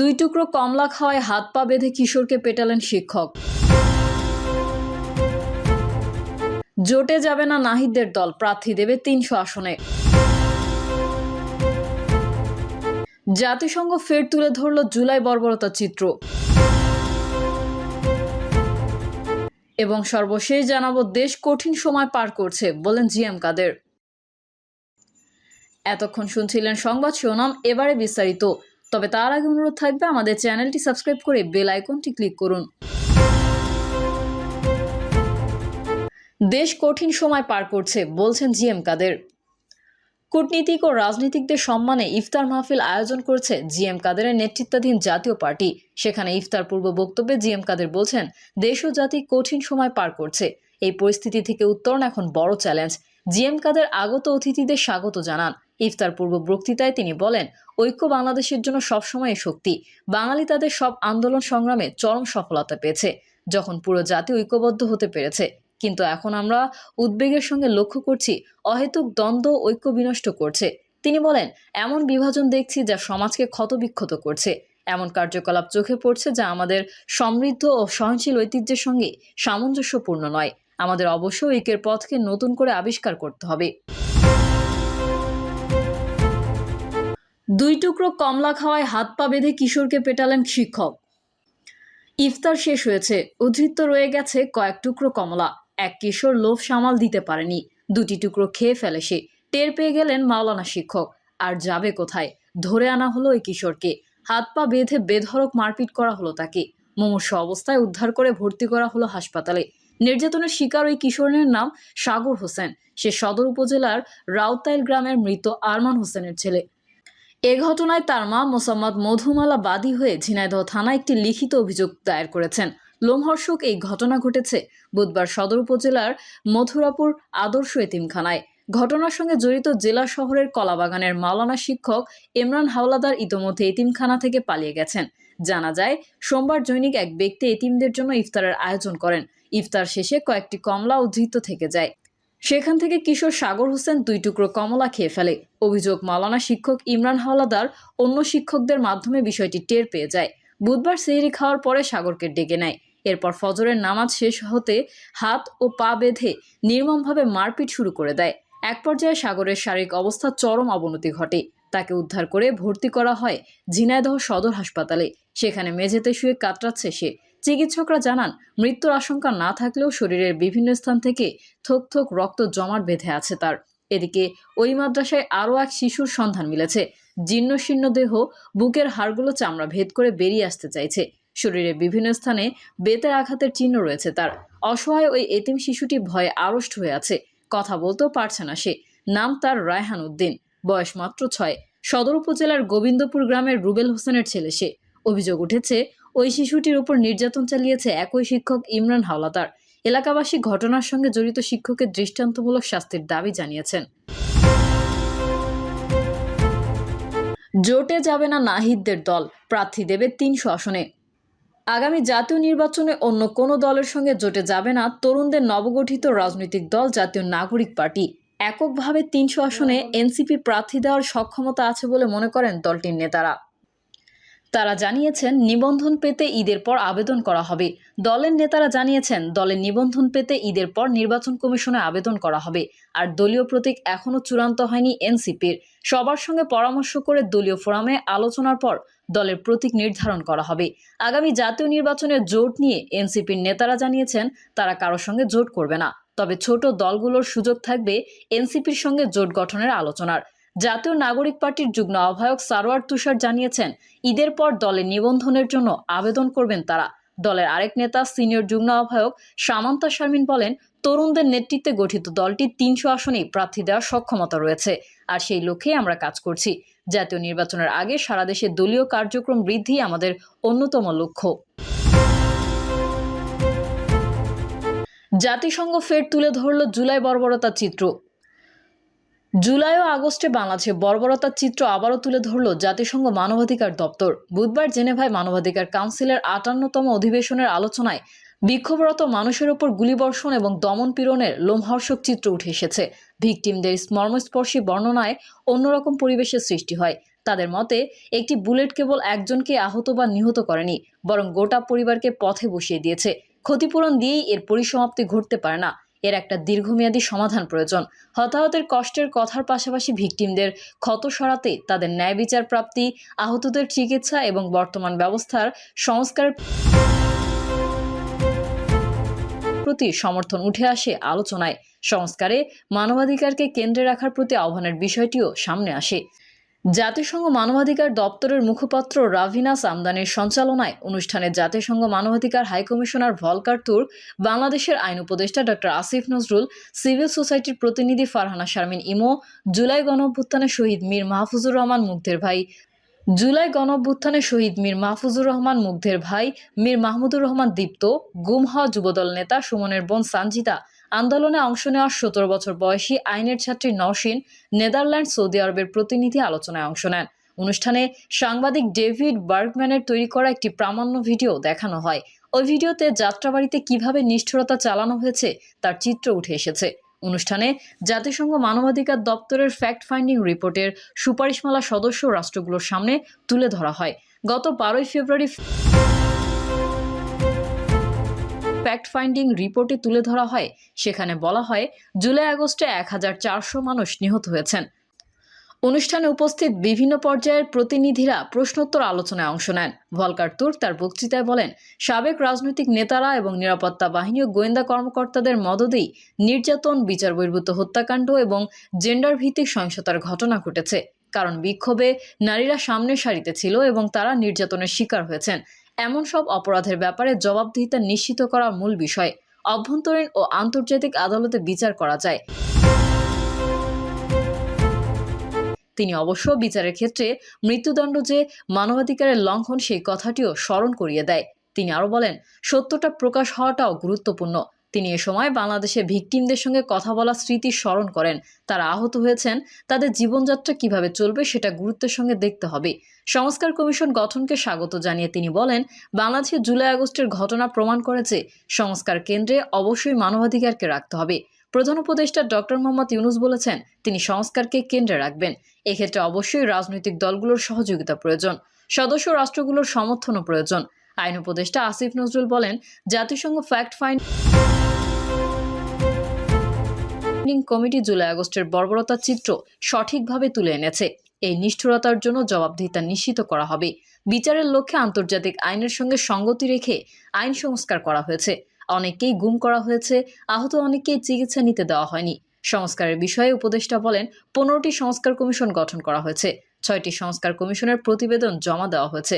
দুই টুকরো কমলা খাওয়ায় হাত পা বেঁধে কিশোরকে পেটালেন শিক্ষক। জোটে যাবে না নাহিদদের দল, প্রার্থী দেবে ৩০০ আসনে। জাতিসংঘ ফের তুলে ধরল জুলাই বর্বরতার চিত্র। এবং সর্বশেষ জানাবো, দেশ কঠিন সময় পার করছে বলেন জিএম কাদের। এতক্ষণ শুনছিলেন সংবাদ শিরোনাম, এবারে বিস্তারিত। তবে তার আগে অনুরোধ থাকবে আমাদের চ্যানেলটি সাবস্ক্রাইব করে বেল আইকনটি ক্লিক করুন। দেশ কঠিন সময় পার করছে বলছেন জিএম কাদের। কূটনীতিক ও রাজনীতিকদের সম্মানে ইফতার মাহফিল আয়োজন করেছে জিএম কাদেরের নেতৃত্বাধীন জাতীয় পার্টি। সেখানে ইফতার পূর্ব বক্তব্যে জিএম কাদের বলছেন, দেশ ও জাতি কঠিন সময় পার করছে। এই পরিস্থিতি থেকে উত্তরণ এখন বড় চ্যালেঞ্জ। জিএম কাদের আগত অতিথিদের স্বাগত জানান। ইফতার পূর্ব বক্তৃতায় তিনি বলেন, ঐক্য বাংলাদেশের জন্য সবসময় শক্তি। বাঙালি তাদের সব আন্দোলন সংগ্রামে চরম সফলতা পেয়েছে, যখন পুরো জাতি ঐক্যবদ্ধ হতে পেরেছে। কিন্তু এখন আমরা উদ্বেগের সঙ্গে লক্ষ্য করছি অহেতুক দ্বন্দ্ব ঐক্য বিনষ্ট করছে। তিনি বলেন, এমন বিভাজন দেখছি যা সমাজকে ক্ষতবিক্ষত করছে। এমন কার্যকলাপ চোখে পড়ছে যা আমাদের সমৃদ্ধ ও সহনশীল ঐতিহ্যের সঙ্গে সামঞ্জস্যপূর্ণ নয়। আমাদের অবশ্যই ঐক্যের পথকে নতুন করে আবিষ্কার করতে হবে। দুই টুকরো কমলা খাওয়ায় হাত পা বেঁধে কিশোরকে পেটালেন শিক্ষক। ইফতার শেষ হয়েছে, উদ্ধৃত্ত রয়ে গেছে কয়েক টুকরো কমলা। এক কিশোর লোভ সামাল দিতে পারেনি, দুটি টুকরো খেয়ে ফেলে সে। টের পেয়ে গেলেন মাওলানা শিক্ষক। আর যাবে কোথায়? ধরে আনা হলো এই কিশোরকে। হাত পা বেঁধে বেধড়ক মারপিট করা হলো তাকে। মুমূর্ষু অবস্থায় উদ্ধার করে ভর্তি করা হলো হাসপাতালে। নির্যাতনের শিকার ওই কিশোরের নাম সাগর হোসেন। সে সদর উপজেলার রাউতাইল গ্রামের মৃত আরমান হোসেনের ছেলে। এ ঘটনায় তার মা মোসাম্মদ মধুমালা বাদী হয়ে ঝিনাইদহ থানায় একটি লিখিত অভিযোগ দায়ের করেছেন। লোমহর্ষক এই ঘটনা ঘটেছে বুধবার সদর উপজেলার মথুরাপুর আদর্শ এতিমখানায়। ঘটনার সঙ্গে জড়িত জেলা শহরের কলাবাগানের মাওলানা শিক্ষক ইমরান হাওলাদার ইতোমধ্যে এতিমখানা থেকে পালিয়ে গেছেন। জানা যায়, সোমবার জৈনিক এক ব্যক্তি এতিমদের জন্য ইফতারের আয়োজন করেন। ইফতার শেষে কয়েকটি কমলা উদ্ধৃত থেকে যায়। সেখান থেকে কিশোর সাগর হোসেন দুই টুকরো কমলা খেয়ে ফেলে। অভিযোগ, মাওলানা শিক্ষক ইমরান হাওলাদার অন্য শিক্ষকদের মাধ্যমে বিষয়টি টের পেয়ে যায়। বুধবার সেহরি খাওয়ার পরে সাগরকে ডেকে নেয়। এরপর ফজরের নামাজ শেষ হতে হাত ও পা বেঁধে নির্মমভাবে মারপিট শুরু করে দেয়। এক পর্যায়ে সাগরের শারীরিক অবস্থা চরম অবনতি ঘটে। তাকে উদ্ধার করে ভর্তি করা হয় ঝিনাইদহ সদর হাসপাতালে। সেখানে মেঝেতে শুয়ে কাতরাচ্ছে সে। চিকিৎসকরা জানান, মৃত্যুর আশঙ্কা না থাকলেও শরীরের বিভিন্ন স্থান থেকে থোক থোক রক্ত জমাট বেঁধে আছে তার। এদিকে ওই মাদ্রাসায় আরও এক শিশুর সন্ধান মিলেছে। জীর্ণ শীর্ণ দেহ, বুকের হাড়গুলো চামড়া ভেদ করে বেরিয়ে আসতে চাইছে। শরীরের বিভিন্ন স্থানে বেতের আঘাতের চিহ্ন রয়েছে তার। অসহায় ওই এতিম শিশুটি ভয়ে আড়ষ্ট হয়ে আছে। কথা বলতেও পারছে না সে। নাম তার রায়হান উদ্দিন, বয়স মাত্র 6। সদর উপজেলার গোবিন্দপুর গ্রামের রুবেল হোসেনের ছেলে সে। অভিযোগ উঠেছে, ওই শিশুটির উপর নির্যাতন চালিয়েছে একই শিক্ষক ইমরান হাওলাদার। এলাকাবাসী ঘটনার সঙ্গে জড়িত শিক্ষকের দৃষ্টান্তমূলক শাস্তির দাবি জানিয়েছেন। জোটে যাবে না নাহিদদের দল, প্রার্থী দেবে ৩০০ আসনে। আগামী জাতীয় নির্বাচনে অন্য কোনো দলের সঙ্গে জোটে যাবে না তরুণদের নবগঠিত রাজনৈতিক দল জাতীয় নাগরিক পার্টি। এককভাবে ৩০০ আসনে এনসিপির প্রার্থী দেওয়ার সক্ষমতা আছে বলে মনে করেন দলটির নেতারা। তারা জানিয়েছেন, নিবন্ধন পেতে ঈদের পর আবেদন করা হবে। দলের নেতারা জানিয়েছেন, দলের নিবন্ধন পেতে ঈদের পর নির্বাচন কমিশনে আবেদন করা হবে। আর দলীয় প্রতীক এখনও চূড়ান্ত হয়নি এনসিপির। সবার সঙ্গে পরামর্শ করে দলীয় ফোরামে আলোচনার পর দলের প্রতীক নির্ধারণ করা হবে। আগামী জাতীয় নির্বাচনের জোট নিয়ে এনসিপির নেতারা জানিয়েছেন, তারা কারোর সঙ্গে জোট করবে না। তবে ছোট দলগুলোর সুযোগ থাকবে এনসিপির সঙ্গে জোট গঠনের আলোচনার। জাতীয় নাগরিক পার্টির যুগ্ম আহ্বায়ক সারোয়ার তুষার জানিয়েছেন, ঈদের পর দলে নিবন্ধনের জন্য আবেদন করবেন তারা। দলের আরেক নেতা সিনিয়র যুগ্ম আহ্বায়ক সামান্তা শারমিন বলেন, তরুণদের নেতৃত্বে গঠিত দলটি ৩০০ আসনেই প্রার্থী দেওয়ার সক্ষমতা রয়েছে। আর সেই লক্ষ্যেই আমরা কাজ করছি। জাতীয় নির্বাচনের আগে সারা দেশে দলীয় কার্যক্রম বৃদ্ধি আমাদের অন্যতম লক্ষ্য। জাতিসংঘ ফের তুলে ধরল জুলাই বর্বরতার চিত্র। জুলাই ও আগস্টে বাংলাদেশে বর্বরতার চিত্র আবারও তুলে ধরল জাতিসংঘ মানবাধিকার দপ্তর। বুধবার জেনেভায় মানবাধিকার কাউন্সিলের ৫৮তম অধিবেশনের আলোচনায় বিক্ষোভরত মানুষের ওপর গুলিবর্ষণ এবং দমন পীড়নের লোমহর্ষক চিত্র উঠে এসেছে। ভিকটিমদের মর্মস্পর্শী বর্ণনায় অন্যরকম পরিবেশের সৃষ্টি হয়। তাদের মতে একটি বুলেট কেবল একজনকে আহত বা নিহত করেনি, বরং গোটা পরিবারকে পথে বসিয়ে দিয়েছে। ক্ষতিপূরণ দিয়েই এর পরিসমাপ্তি ঘটতে পারে না, এর একটা দীর্ঘমেয়াদী সমাধান প্রয়োজন। হতাহতের কষ্টের কথার পাশাপাশি ভিকটিমদের ক্ষত সরাতে তাদের ন্যায় বিচার প্রাপ্তি, আহতদের চিকিৎসা এবং বর্তমান ব্যবস্থার সংস্কারের প্রতি সমর্থন উঠে আসে আলোচনায়। সংস্কারে মানবাধিকারকে কেন্দ্রে রাখার প্রতি আহ্বানের বিষয়টিও সামনে আসে। জাতিসংঘ মানবাধিকার দপ্তরের মুখপাত্র রাভিনা সামদানির সঞ্চালনায় অনুষ্ঠানে জাতিসংঘ মানবাধিকার হাইকমিশনার ভলকার তুর্ক, বাংলাদেশের আইন উপদেষ্টা ডক্টর আসিফ নজরুল, সিভিল সোসাইটির প্রতিনিধি ফারহানা শারমিন ইমো, জুলাই গণঅভ্যুত্থানে শহীদ মীর মাহফুজুর রহমান মুগ্ধের ভাই মীর মাহমুদুর রহমান দীপ্ত, গুম হওয়া যুবদল নেতা সুমনের বোন সানজিদা, আন্দোলনে অংশ নেওয়া 17 বছর বয়সী আইনের ছাত্রী নওশিন, নেদারল্যান্ড, সৌদি আরবের প্রতিনিধি আলোচনায় অংশ নেন। অনুষ্ঠানে সাংবাদিক ডেভিড বার্গম্যানের তৈরি করা একটি প্রামাণ্য ভিডিও দেখানো হয়। ওই ভিডিওতে যাত্রাবাড়িতে কিভাবে নিষ্ঠুরতা চালানো হয়েছে তার চিত্র উঠে এসেছে। অনুষ্ঠানে জাতিসংঘ মানবাধিকার দপ্তরের ফ্যাক্ট ফাইন্ডিং রিপোর্টের সুপারিশমালা সদস্য রাষ্ট্রগুলোর সামনে তুলে ধরা হয়। গত 12 ফেব্রুয়ারি ফ্যাক্ট ফাইন্ডিং রিপোর্টে তুলে ধরা হয়। সেখানে বলা হয়, জুলাই আগস্টে 1400 মানুষ নিহত হয়েছেন। অনুষ্ঠানে উপস্থিত বিভিন্ন পর্যায়ের প্রতিনিধিরা প্রশ্নোত্তর আলোচনায় অংশ নেন। ভলকার তুর্ক তার বক্তৃতায় বলেন, সাবেক রাজনৈতিক নেতারা এবং নিরাপত্তা বাহিনী ও গোয়েন্দা কর্মকর্তাদের মদদেই নির্যাতন, বিচার বহির্ভূত হত্যাকাণ্ড এবং জেন্ডার ভিত্তিক সহিংসতার ঘটনা ঘটেছে। কারণ বিক্ষোভে নারীরা সামনের সারিতে ছিল এবং তারা নির্যাতনের শিকার হয়েছেন। এমন সব অপরাধের ব্যাপারে জবাবদিহিতা নিশ্চিত করা মূল বিষয়। অভ্যন্তরীণ ও আন্তর্জাতিক আদালতে বিচার করা যায়। তিনি অবশ্য বিচারের ক্ষেত্রে মৃত্যুদণ্ড যে মানবাধিকারের লঙ্ঘন সেই কথাটিও স্মরণ করিয়ে দেয়। তিনি আরও বলেন, সত্যটা প্রকাশ হওয়াটাও গুরুত্বপূর্ণ। তিনি এ সময় বাংলাদেশে ভিকটিমদের সঙ্গে কথা বলা স্মৃতি স্মরণ করেন। তারা আহত হয়েছেন, তাদের জীবনযাত্রা কিভাবে চলবে সেটা গুরুত্বের সঙ্গে দেখতে হবে। সংস্কার কমিশন গঠনকে স্বাগত জানিয়ে তিনি বলেন, বাংলাদেশে জুলাই আগস্টের ঘটনা প্রমাণ করেছে সংস্কার কেন্দ্রে অবশ্যই মানবাধিকারকে রাখতে হবে। প্রধান উপদেষ্টা ডক্টর মোহাম্মদ ইউনূস বলেছেন, তিনি সংস্কারকে কেন্দ্রে রাখবেন। এক্ষেত্রে অবশ্যই রাজনৈতিক দলগুলোর সহযোগিতা প্রয়োজন, সদস্য রাষ্ট্রগুলোর সমর্থনও প্রয়োজন। আইন উপদেষ্টা আসিফ নজরুল বলেন, জাতিসংঘ ফ্যাক্ট ফাইন্ডিং কমিটি জুলাই আগস্টের বর্বরতার চিত্র সঠিকভাবে তুলে এনেছে। এই নিষ্ঠুরতার জন্য জবাবদিহিতা নিশ্চিত করা হবে। বিচারের লক্ষ্যে আন্তর্জাতিক আইনের সঙ্গে সঙ্গতি রেখে আইন সংস্কার করা হয়েছে। অনেককেই গুম করা হয়েছে, আহত অনেককেই চিকিৎসা নিতে দেওয়া হয়নি। সংস্কারের বিষয়ে উপদেষ্টা বলেন, 15টি সংস্কার কমিশন গঠন করা হয়েছে। 6টি সংস্কার কমিশনের প্রতিবেদন জমা দেওয়া হয়েছে।